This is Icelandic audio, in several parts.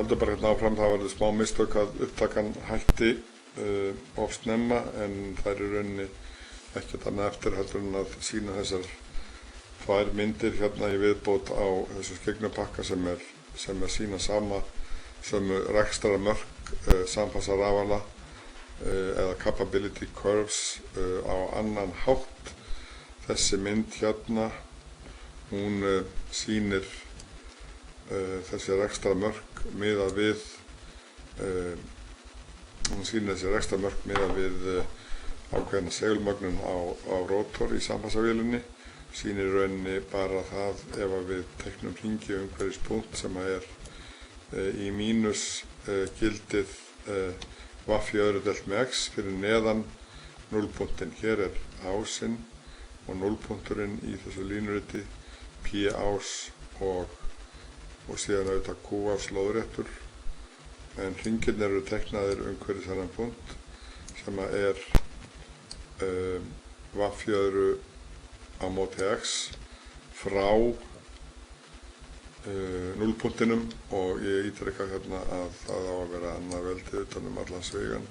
höldum bara hérna áfram, það verður smá mistök að upptakan hætti of snemma, en það í rauninni ekkert annað eftir heldur en að sýna þessar tvær myndir hérna í viðbót á þessu skeggnupakka sem er sýna sömu rekstrarmörk samfassa rafala eða capability curves á annan hátt. Þessi mynd hérna, hún sýnir þessi rekstrarmörk miðað við ákveðna segulmögnun á rótor í samfassavélinni. Sýnir í rauninni bara það ef að við teiknum hringi umhverfis punkt sem er í mínus gildið F14d með x fyrir neðan núllpunktinn. Hér er ásinn og núllpunkturinn í þessu línuriti, P ás og síðan auðvitað Q ás lóðréttur. En hringirnir eru teiknaðir umhverfis þennan punkt sem er F4 á móti x frá núllpunktinum, og ég ítreka hérna að það á að vera annað veldi utan allan svigan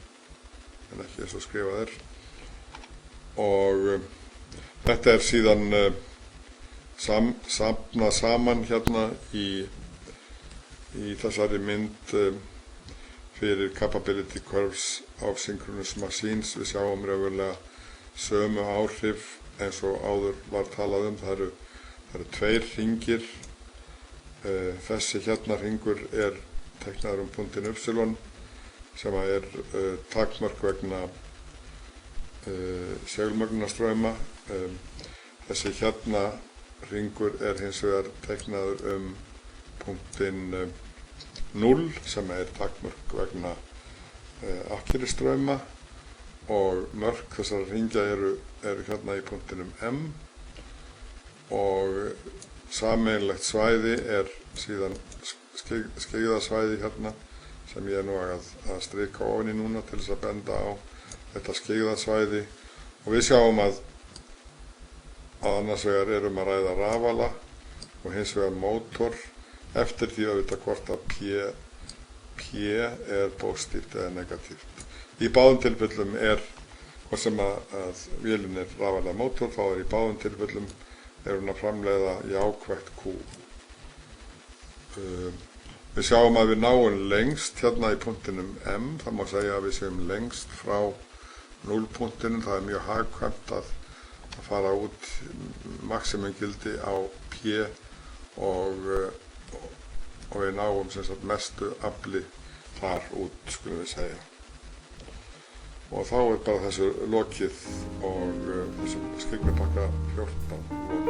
en ekki eins og skrifað er. Og þetta er síðan safnað saman hérna í þessari mynd fyrir capability curves of synchronous machines. Við sjáum raunverulega sömu áhrif eins og áður var talað um. Það eru tveir hringir. Þessi hérna hringur er teiknaður punktinn y sem er takmörk vegna segulmögnunarstrauma. Þessi hérna hringur er hins vegar teiknaður punktinn 0 sem er takmörk vegna akkeristrauma, og mörk þessara hringja eru hérna í punktinum M, og sameiginlegt svæði er síðan skeigðasvæði hérna sem ég er nú að strika ofan í núna til þess að benda á þetta skeigðasvæði. Og við sjáum að annars vegar að ræða rafala og hins vegar mótor, eftir því að vita hvort að P er pósitíft eða negatíft. Í báðum tilfellum hvort sem að vélin er rafala mótor, þá í báðum tilfellum hún að framleiða jákvætt Q. Við sjáum að við náum lengst hérna í punktinum M. Það má segja að við séum lengst frá núllpunktinum. Það er mjög hagkvæmt að fara út maximumgildi á P og við náum sem sagt mestu afli þar út, skulum við segja. Og þá er bara þessu lokið og þessum skeggnupakka 14 lokið.